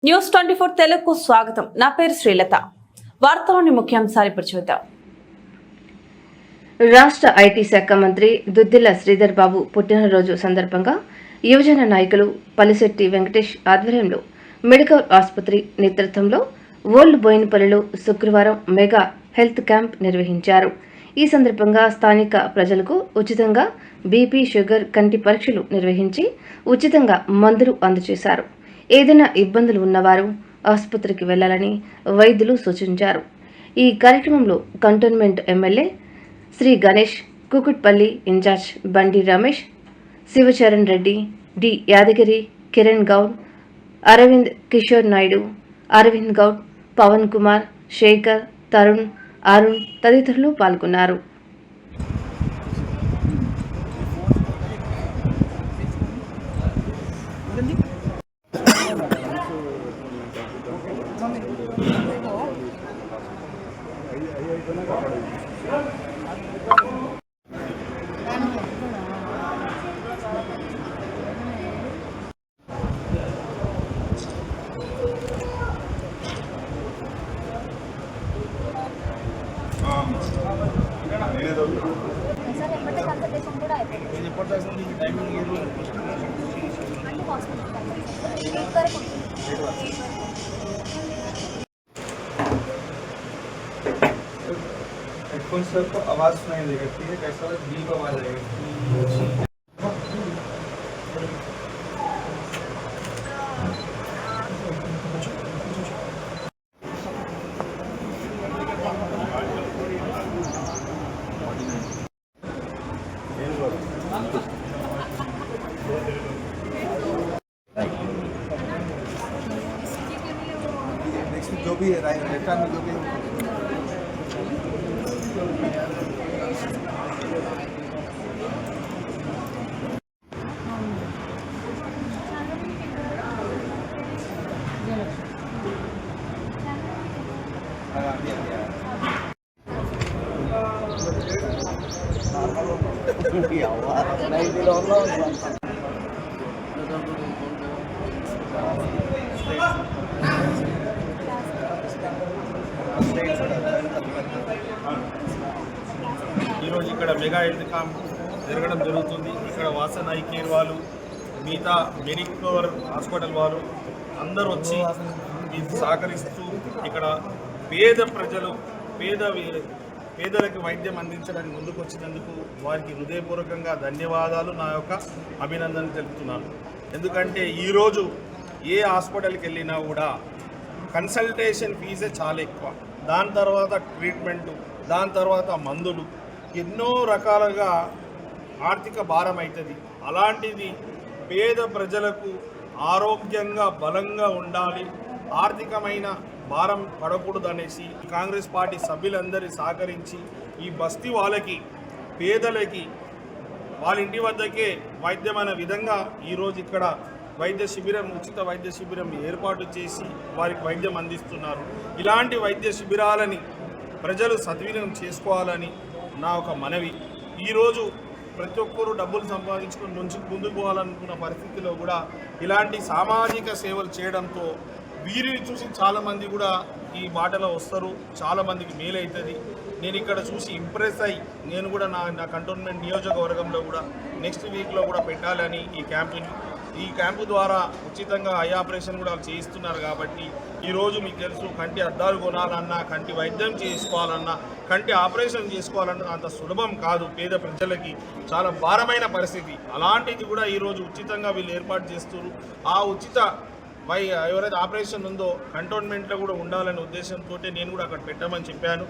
News 24 తెలుగుకు స్వాగతం. నా పేరు శ్రీలత. వార్తలోని ముఖ్యాంశాలు ఇప్పుడు చూద్దాం. రాష్ట్ర ఐటీ శాఖ మంత్రి దుద్దిల్ల శ్రీధర్ బాబు పుట్టినరోజు సందర్భంగా యువజన నాయకులు పలిశెట్టి వెంకటేష్ ఆధ్వర్యంలో మెడికల్ ఆసుపత్రి నేతృత్వంలో ఓల్డ్ బోయినపల్లిలో శుక్రవారం మెగా హెల్త్ క్యాంప్ నిర్వహించారు. ఈ సందర్భంగా స్థానిక ప్రజలకు ఉచితంగా బీపీ, షుగర్, కంటి పరీక్షలు నిర్వహించి ఉచితంగా మందులు అందజేశారు. ఏదైనా ఇబ్బందులు ఉన్నవారు ఆసుపత్రికి వెళ్లాలని వైద్యులు సూచించారు. ఈ కార్యక్రమంలో cantonment MLA Shri Ganesh, Kukatpally incharge Bandi Ramesh, Shivacharan Reddy, D Yadagiri, Kiran Goud, Arvind Kishore Naidu, Arvind Goud, Pavan Kumar, Shekhar, Tarun, Arun తదితరులు పాల్గొన్నారు. हेडफोन सर को आवाज़ सुनाई देगा, ठीक है? कैसा डीप आवाज़ आएगी। नेक्स्ट जो भी है राइट में जो भी है ఈరోజు ఇక్కడ మెగా హెల్త్ క్యాంప్ జరగడం జరుగుతుంది. ఇక్కడ వాసన్ ఐ కేర్ వాళ్ళు, మిగతా మెడికవర్ హాస్పిటల్ వారు అందరూ వచ్చి సహకరిస్తూ ఇక్కడ పేద ప్రజలు పేదలకు వైద్యం అందించడానికి ముందుకు వచ్చినందుకు వారికి హృదయపూర్వకంగా ధన్యవాదాలు, నా యొక్క అభినందనలు తెలుపుతున్నాను. ఎందుకంటే ఈరోజు ఏ హాస్పిటల్కి వెళ్ళినా కూడా కన్సల్టేషన్ ఫీజే చాలా ఎక్కువ, దాని తర్వాత ట్రీట్మెంటు, దాని తర్వాత మందులు, ఎన్నో రకాలుగా ఆర్థిక భారం అవుతుంది. అలాంటిది పేద ప్రజలకు ఆరోగ్యంగా బలంగా ఉండాలి, ఆర్థికమైన భారం పడకూడదు అనేసి కాంగ్రెస్ పార్టీ సభ్యులందరూ సహకరించి ఈ బస్తీ వాళ్ళకి, పేదలకి వాళ్ళ ఇంటి వద్దకే వైద్యమైన విధంగా ఈరోజు ఇక్కడ వైద్య శిబిరం, ఉచిత వైద్య శిబిరం ఏర్పాటు చేసి వారికి వైద్యం అందిస్తున్నారు. ఇలాంటి వైద్య శిబిరాలని ప్రజలు సద్వినియోగం చేసుకోవాలని నా ఒక మనవి. ఈరోజు ప్రతి ఒక్కరూ డబ్బులు సంపాదించుకుని ముందుకు పోవాలనుకున్న పరిస్థితిలో కూడా ఇలాంటి సామాజిక సేవలు చేయడంతో వీరిని చూసి చాలామంది కూడా ఈ బాటలో వస్తారు, చాలామందికి మేలు అవుతుంది. నేను ఇక్కడ చూసి ఇంప్రెస్ అయ్యి నేను కూడా నా కంటోన్మెంట్ నియోజకవర్గంలో కూడా నెక్స్ట్ వీక్లో కూడా పెట్టాలని ఈ క్యాంపు ద్వారా ఉచితంగా ఐ ఆపరేషన్ కూడా చేయిస్తున్నారు. కాబట్టి ఈరోజు మీకు తెలుసు, కంటి అద్దాలు కొనాలన్నా, కంటి వైద్యం చేసుకోవాలన్నా, కంటి ఆపరేషన్ చేసుకోవాలన్నా అంత సులభం కాదు. పేద ప్రజలకి చాలా భారమైన పరిస్థితి. అలాంటిది కూడా ఈరోజు ఉచితంగా వీళ్ళు ఏర్పాటు చేస్తున్నారు. ఆ ఉచిత ఎవరైతే ఆపరేషన్ ఉందో కంటోన్మెంట్లో కూడా ఉండాలనే ఉద్దేశంతో నేను కూడా అక్కడ పెట్టామని చెప్పాను.